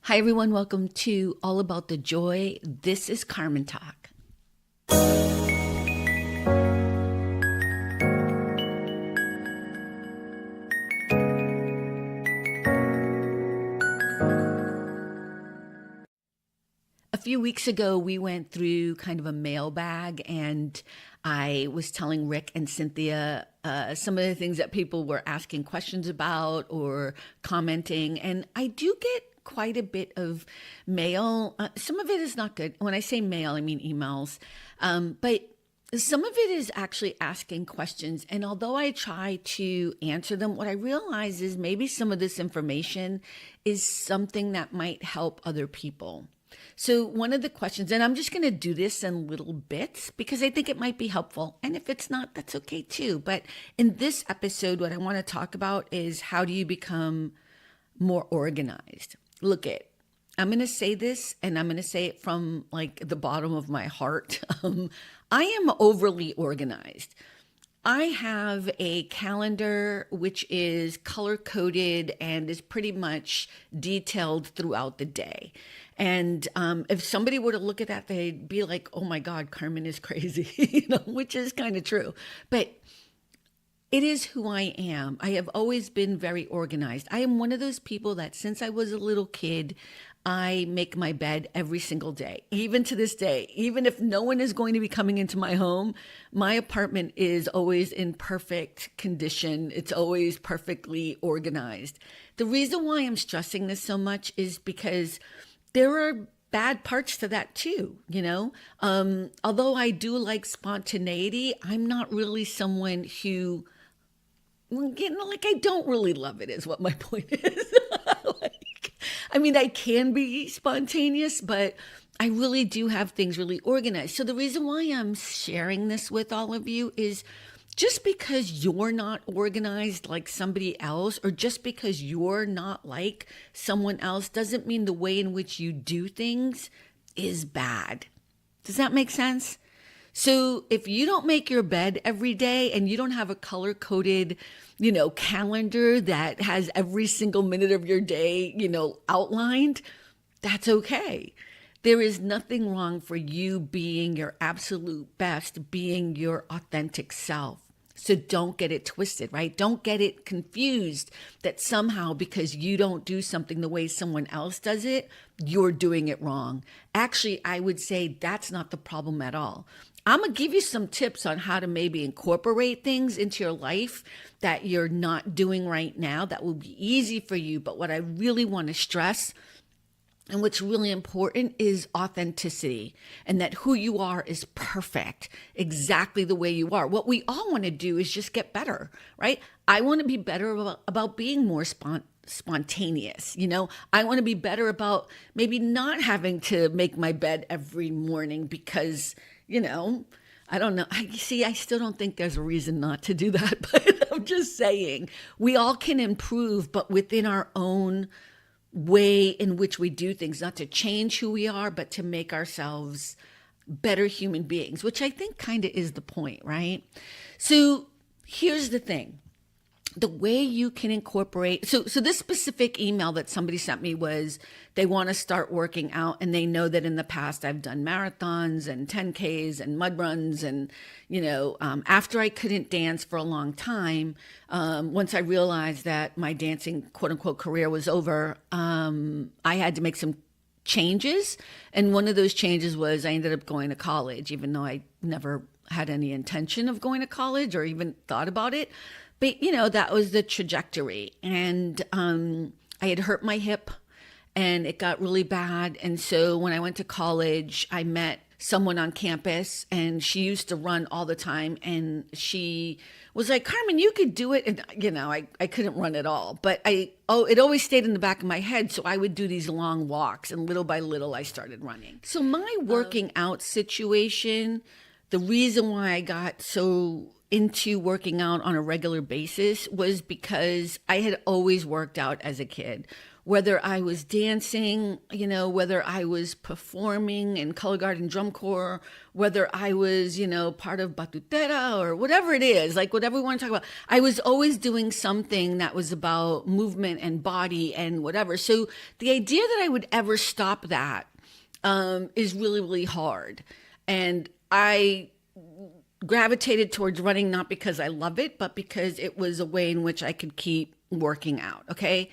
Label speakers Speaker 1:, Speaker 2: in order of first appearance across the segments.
Speaker 1: Hi, everyone. Welcome to All About the Joy. This is Carmen Talk. A few weeks ago, we went through kind of a mailbag, and I was telling Rick and Cynthia some of the things that people were asking questions about or commenting. And I do get quite a bit of mail. Some of it is not good. When I say mail, I mean emails. But some of it is actually asking questions. And although I try to answer them, what I realize is maybe some of this information is something that might help other people. So one of the questions, and I'm just going to do this in little bits because I think it might be helpful. And if it's not, that's okay too. But in this episode, what I want to talk about is how do you become more organized? Look it. I'm going to say this and I'm going to say it from like the bottom of my heart. I am overly organized. I have a calendar which is color coded and is pretty much detailed throughout the day. And if somebody were to look at that, they'd be like, oh my God, Carmen is crazy, which is kind of true. But it is who I am. I have always been very organized. I am one of those people that since I was a little kid, I make my bed every single day, even to this day. Even if no one is going to be coming into my home, my apartment is always in perfect condition. It's always perfectly organized. The reason why I'm stressing this so much is because there are bad parts to that too, Although I do like spontaneity, I'm not really someone who, I don't really love it is what my point is. I can be spontaneous, but I really do have things really organized. So the reason why I'm sharing this with all of you is just because you're not organized like somebody else, or just because you're not like someone else, doesn't mean the way in which you do things is bad. Does that make sense? So if you don't make your bed every day and you don't have a color-coded, calendar that has every single minute of your day, outlined, that's okay. There is nothing wrong for you being your absolute best, being your authentic self. So don't get it twisted, right? Don't get it confused that somehow because you don't do something the way someone else does it, you're doing it wrong. Actually, I would say that's not the problem at all. I'm going to give you some tips on how to maybe incorporate things into your life that you're not doing right now that will be easy for you. But what I really want to stress and what's really important is authenticity, and that who you are is perfect, exactly the way you are. What we all want to do is just get better, right? I want to be better about being more spontaneous. I want to be better about maybe not having to make my bed every morning because, I don't know. I still don't think there's a reason not to do that, but I'm just saying we all can improve, but within our own way in which we do things, not to change who we are, but to make ourselves better human beings, which I think kind of is the point, right? So here's the thing. The way you can incorporate, so this specific email that somebody sent me was they want to start working out, and they know that in the past I've done marathons and 10Ks and mud runs. And, after I couldn't dance for a long time, once I realized that my dancing quote unquote career was over, I had to make some changes. And one of those changes was I ended up going to college, even though I never had any intention of going to college or even thought about it. But, that was the trajectory. And I had hurt my hip and it got really bad. And so when I went to college, I met someone on campus and she used to run all the time. And she was like, Carmen, you could do it. And, I couldn't run at all. But it always stayed in the back of my head. So I would do these long walks, and little by little, I started running. So my working out situation, the reason why I got so into working out on a regular basis was because I had always worked out as a kid. whether I was dancing, whether I was performing in Color Guard and Drum Corps, whether I was, part of Batutera or whatever it is, like whatever we want to talk about. I was always doing something that was about movement and body and whatever. So the idea that I would ever stop that is really, really hard. And I gravitated towards running not because I love it, but because it was a way in which I could keep working out. Okay.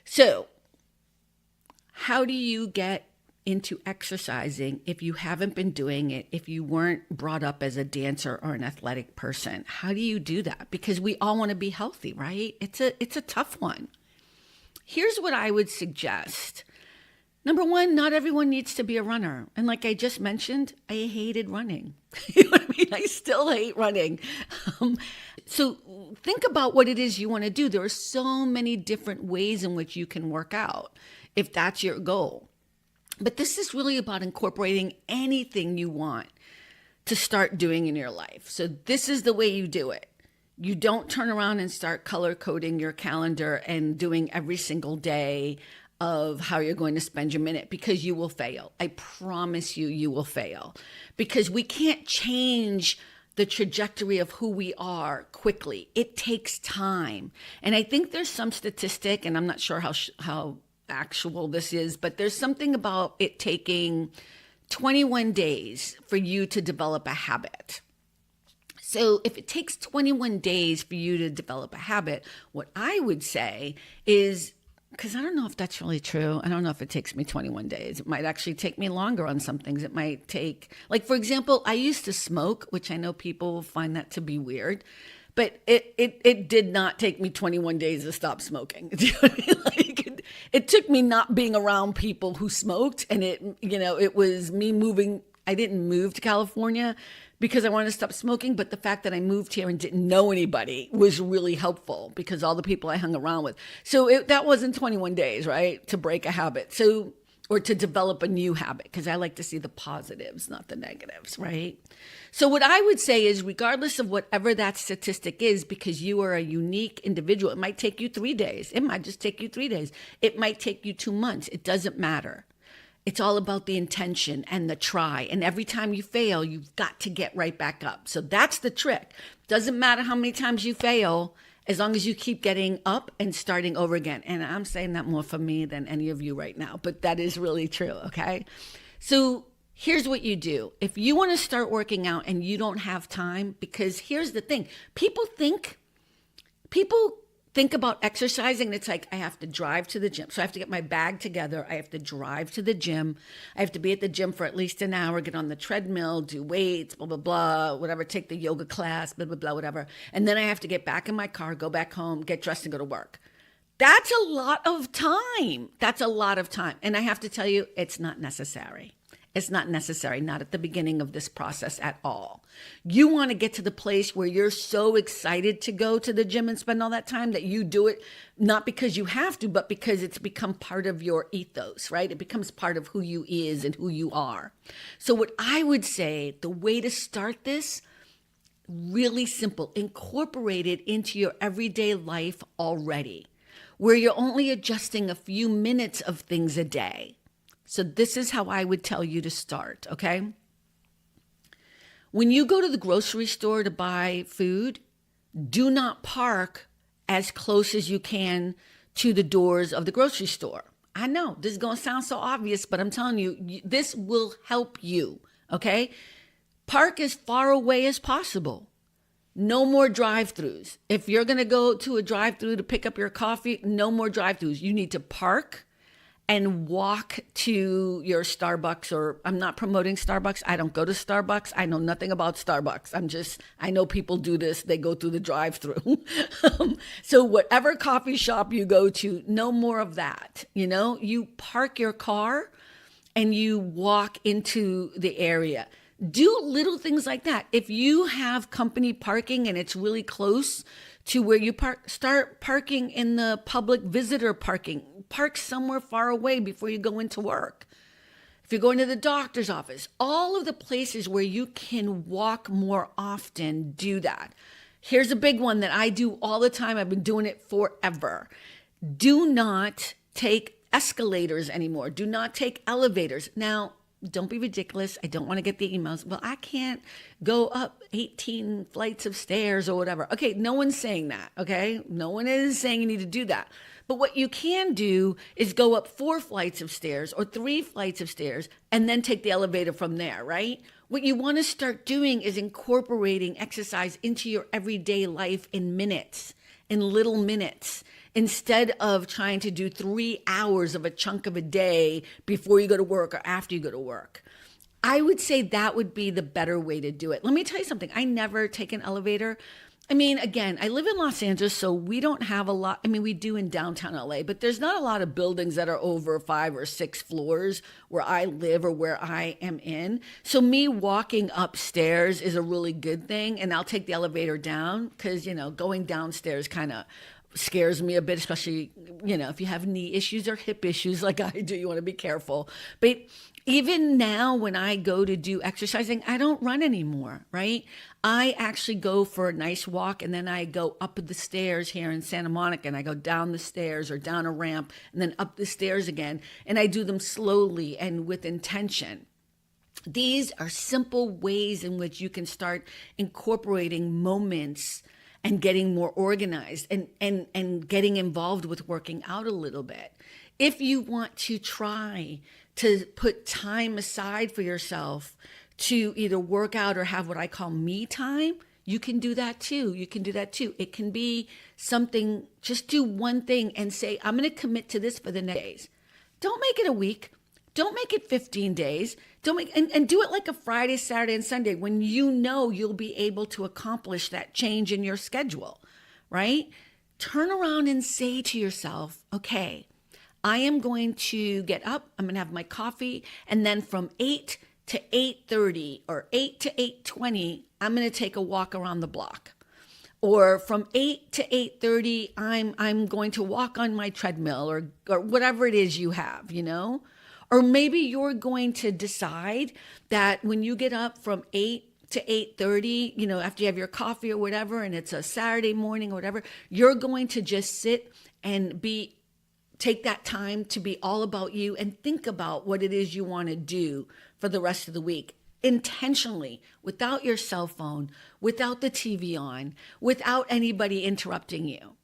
Speaker 1: So how do you get into exercising if you haven't been doing it, if you weren't brought up as a dancer or an athletic person? How do you do that? Because we all want to be healthy, right? It's a tough one. Here's what I would suggest. Number one, not everyone needs to be a runner. And like I just mentioned, I hated running. You know what I mean? I still hate running. So think about what it is you want to do. There are so many different ways in which you can work out if that's your goal. But this is really about incorporating anything you want to start doing in your life. So this is the way you do it. You don't turn around and start color coding your calendar and doing every single day of how you're going to spend your minute, because you will fail. I promise you, you will fail, because we can't change the trajectory of who we are quickly. It takes time. And I think there's some statistic, and I'm not sure how actual this is, but there's something about it taking 21 days for you to develop a habit. So if it takes 21 days for you to develop a habit, what I would say is, because I don't know if that's really true. I don't know if it takes me 21 days. It might actually take me longer on some things. It might take, like, for example, I used to smoke, which I know people find that to be weird, but it did not take me 21 days to stop smoking. Do you know what I mean? Like, it took me not being around people who smoked, and it was me moving. I didn't move to California because I wanted to stop smoking, but the fact that I moved here and didn't know anybody was really helpful, because all the people I hung around with. So that wasn't 21 days, right, to break a habit. So, or to develop a new habit, because I like to see the positives, not the negatives, right? So what I would say is, regardless of whatever that statistic is, because you are a unique individual, it might take you 3 days. It might just take you 3 days. It might take you 2 months. It doesn't matter. It's all about the intention and the try. And every time you fail, you've got to get right back up. So that's the trick. Doesn't matter how many times you fail, as long as you keep getting up and starting over again. And I'm saying that more for me than any of you right now, but that is really true, okay? So here's what you do. If you want to start working out and you don't have time, because here's the thing. People think about exercising, and it's like, I have to drive to the gym. So I have to get my bag together. I have to drive to the gym. I have to be at the gym for at least an hour, get on the treadmill, do weights, blah, blah, blah, whatever, take the yoga class, blah, blah, blah, whatever. And then I have to get back in my car, go back home, get dressed and go to work. That's a lot of time. That's a lot of time. And I have to tell you, it's not necessary. It's not necessary, not at the beginning of this process at all. You want to get to the place where you're so excited to go to the gym and spend all that time that you do it, not because you have to, but because it's become part of your ethos, right? It becomes part of who you is and who you are. So what I would say, the way to start this, really simple, incorporate it into your everyday life already, where you're only adjusting a few minutes of things a day. So this is how I would tell you to start, okay? When you go to the grocery store to buy food, do not park as close as you can to the doors of the grocery store. I know this is going to sound so obvious, but I'm telling you, this will help you, okay? Park as far away as possible. No more drive-thrus. If you're going to go to a drive-thru to pick up your coffee, no more drive-thrus. You need to park and walk to your Starbucks, or I'm not promoting Starbucks. I don't go to Starbucks. I know nothing about Starbucks. I know people do this. They go through the drive-thru. So whatever coffee shop you go to, no more of that. You park your car and you walk into the area. Do little things like that. If you have company parking and it's really close to where you park, start parking in the public visitor parking. Park somewhere far away before you go into work. If you're going to the doctor's office, all of the places where you can walk more often, do that. Here's a big one that I do all the time. I've been doing it forever. Do not take escalators anymore. Do not take elevators. Now, don't be ridiculous. I don't want to get the emails. Well, I can't go up 18 flights of stairs or whatever. Okay, no one's saying that, okay? No one is saying you need to do that. But what you can do is go up 4 flights of stairs or 3 flights of stairs and then take the elevator from there, right? What you want to start doing is incorporating exercise into your everyday life in minutes, in little minutes, instead of trying to do 3 hours of a chunk of a day before you go to work or after you go to work. I would say that would be the better way to do it. Let me tell you something. I never take an elevator. I mean, again, I live in Los Angeles, so we don't have a lot. I mean, we do in downtown LA, but there's not a lot of buildings that are over 5 or 6 floors where I live or where I am in. So me walking upstairs is a really good thing, and I'll take the elevator down because, going downstairs kind of scares me a bit, especially, if you have knee issues or hip issues like I do, you want to be careful. But even now when I go to do exercising, I don't run anymore, right? I actually go for a nice walk and then I go up the stairs here in Santa Monica and I go down the stairs or down a ramp and then up the stairs again. And I do them slowly and with intention. These are simple ways in which you can start incorporating moments and getting more organized and getting involved with working out a little bit. If you want to try to put time aside for yourself to either work out or have what I call me time, you can do that too. It can be something, just do one thing and say, I'm going to commit to this for the next days. Don't make it a week. Don't make it 15 days. And do it like a Friday, Saturday, and Sunday when you know you'll be able to accomplish that change in your schedule, right? Turn around and say to yourself, okay, I am going to get up, I'm going to have my coffee, and then from 8 to 8:30 or 8 to 8:20, I'm going to take a walk around the block. Or from 8 to 8:30, I'm going to walk on my treadmill or whatever it is you have, Or maybe you're going to decide that when you get up from 8 to 8:30, after you have your coffee or whatever, and it's a Saturday morning or whatever, you're going to just sit and take that time to be all about you and think about what it is you want to do for the rest of the week. Intentionally, without your cell phone, without the TV on, without anybody interrupting you.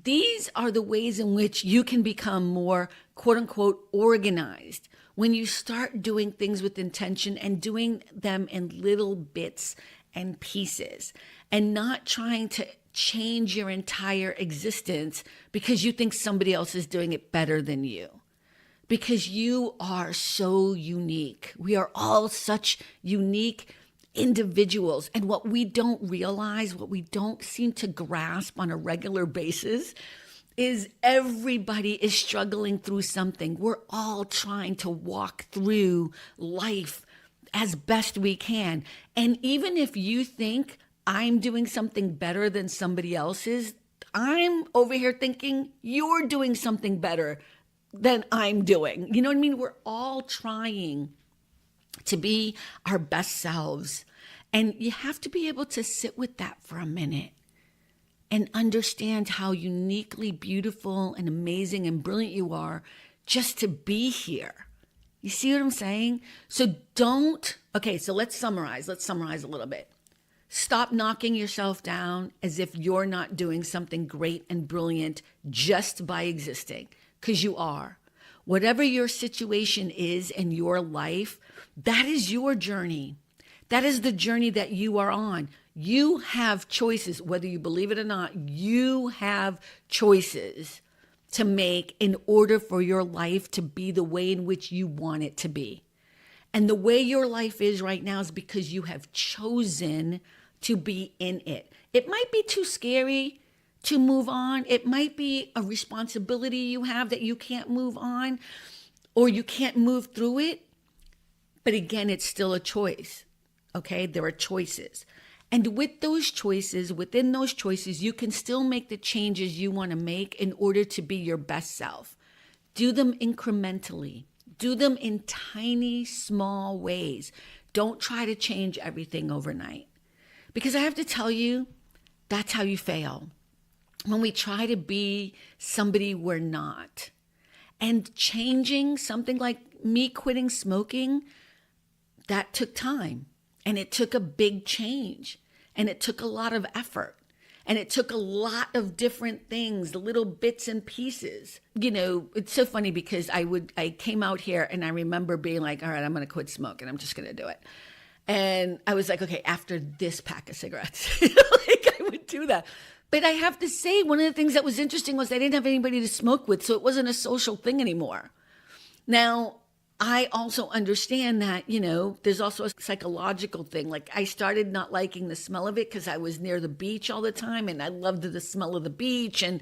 Speaker 1: These are the ways in which you can become more, quote unquote, organized when you start doing things with intention and doing them in little bits and pieces and not trying to change your entire existence because you think somebody else is doing it better than you. Because you are so unique. We are all such unique individuals. And what we don't realize, what we don't seem to grasp on a regular basis is everybody is struggling through something. We're all trying to walk through life as best we can. And even if you think I'm doing something better than somebody else's, I'm over here thinking you're doing something better than I'm doing. You know what I mean? We're all trying to be our best selves. And you have to be able to sit with that for a minute and understand how uniquely beautiful and amazing and brilliant you are just to be here. You see what I'm saying? So let's summarize. Let's summarize a little bit. Stop knocking yourself down as if you're not doing something great and brilliant just by existing, because you are. Whatever your situation is in your life, that is your journey. That is the journey that you are on. You have choices, whether you believe it or not. You have choices to make in order for your life to be the way in which you want it to be. And the way your life is right now is because you have chosen to be in it. It might be too scary to move on. It might be a responsibility you have that you can't move on or you can't move through it. But again, it's still a choice. Okay, there are choices. And with those choices, within those choices, you can still make the changes you want to make in order to be your best self. Do them incrementally. Do them in tiny, small ways. Don't try to change everything overnight. Because I have to tell you, that's how you fail. When we try to be somebody we're not. And changing something like me quitting smoking, that took time. And it took a big change. And it took a lot of effort. And it took a lot of different things, little bits and pieces. You know, it's so funny because I came out here and I remember being like, all right, I'm going to quit smoking. I'm just going to do it. And I was like, okay, after this pack of cigarettes, like I would do that. But I have to say, one of the things that was interesting was I didn't have anybody to smoke with. So it wasn't a social thing anymore. Now, I also understand that, you know, there's also a psychological thing. Like I started not liking the smell of it because I was near the beach all the time and I loved the smell of the beach. And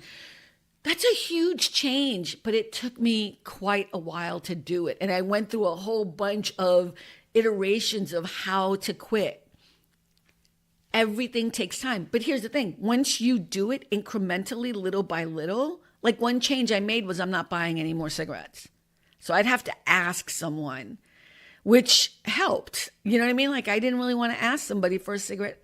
Speaker 1: that's a huge change, but it took me quite a while to do it. And I went through a whole bunch of iterations of how to quit. Everything takes time. But here's the thing. Once you do it incrementally, little by little, like one change I made was I'm not buying any more cigarettes. So I'd have to ask someone, which helped. You know what I mean? Like I didn't really want to ask somebody for a cigarette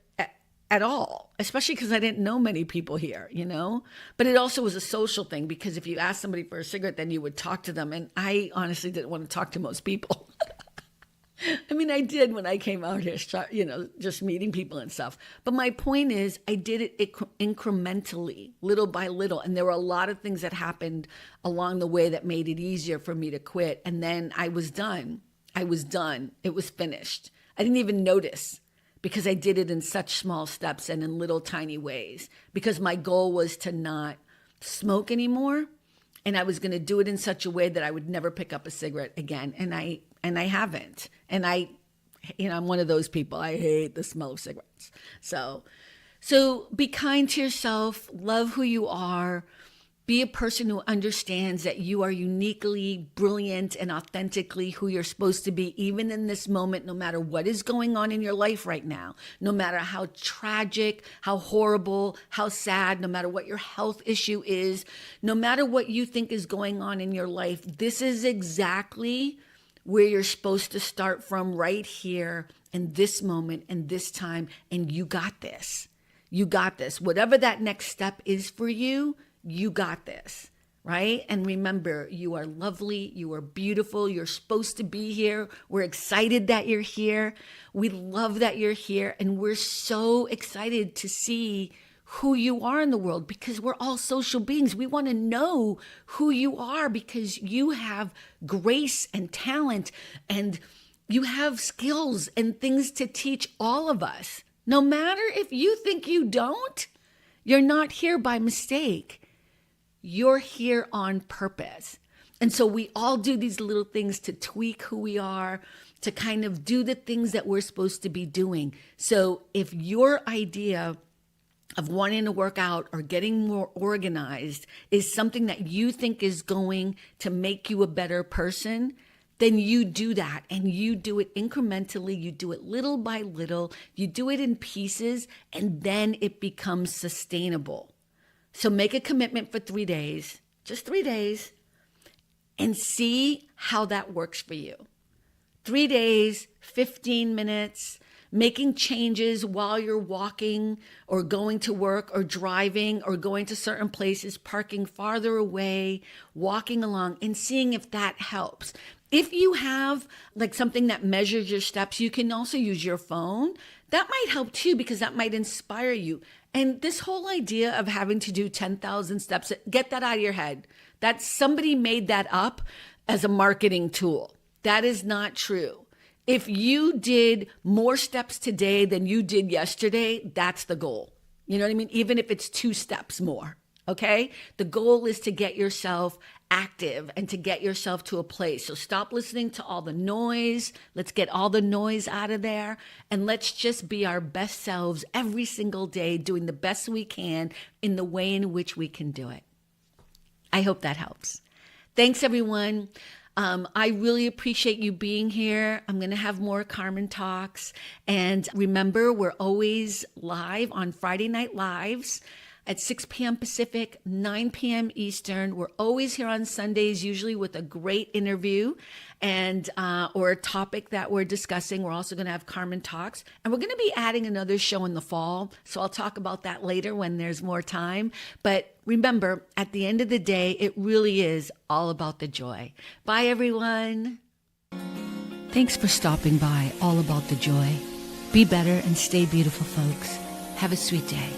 Speaker 1: at all, especially because I didn't know many people here, you know? But it also was a social thing because if you asked somebody for a cigarette, then you would talk to them. And I honestly didn't want to talk to most people. I mean, I did when I came out here, you know, just meeting people and stuff. But my point is I did it incrementally, little by little. And there were a lot of things that happened along the way that made it easier for me to quit. And then I was done. I was done. It was finished. I didn't even notice because I did it in such small steps and in little tiny ways because my goal was to not smoke anymore. And I was going to do it in such a way that I would never pick up a cigarette again. And I haven't. And I'm one of those people. I hate the smell of cigarettes. So be kind to yourself. Love who you are. Be a person who understands that you are uniquely brilliant and authentically who you're supposed to be, even in this moment, no matter what is going on in your life right now, no matter how tragic, how horrible, how sad, no matter what your health issue is, no matter what you think is going on in your life, this is exactly where you're supposed to start from right here in this moment and this time. And you got this. You got this. Whatever that next step is for you, you got this, right? And remember, you are lovely. You are beautiful. You're supposed to be here. We're excited that you're here. We love that you're here. And we're so excited to see who you are in the world because we're all social beings. We want to know who you are because you have grace and talent and you have skills and things to teach all of us. No matter if you think you don't, you're not here by mistake. You're here on purpose. And so we all do these little things to tweak who we are, to kind of do the things that we're supposed to be doing. So if your idea of wanting to work out or getting more organized is something that you think is going to make you a better person, then you do that and you do it incrementally. You do it little by little. You do it in pieces and then it becomes sustainable. So make a commitment for 3 days, just 3 days, and see how that works for you. 3 days, 15 minutes, making changes while you're walking or going to work or driving or going to certain places, parking farther away, walking along and seeing if that helps. If you have like something that measures your steps, you can also use your phone. That might help too because that might inspire you. And this whole idea of having to do 10,000 steps, get that out of your head. That somebody made that up as a marketing tool. That is not true. If you did more steps today than you did yesterday, that's the goal. You know what I mean? Even if it's 2 steps more, okay? The goal is to get yourself active and to get yourself to a place. So stop listening to all the noise. Let's get all the noise out of there. And let's just be our best selves every single day, doing the best we can in the way in which we can do it. I hope that helps. Thanks, everyone. I really appreciate you being here. I'm going to have more Carmen Talks. And remember, we're always live on Friday Night Lives. at 6 p.m. Pacific, 9 p.m. Eastern. We're always here on Sundays, usually with a great interview and or a topic that we're discussing. We're also going to have Carmen Talks, and we're going to be adding another show in the fall. So I'll talk about that later when there's more time. But remember, at the end of the day, it really is all about the joy. Bye, everyone. Thanks for stopping by All About the Joy. Be better and stay beautiful, folks. Have a sweet day.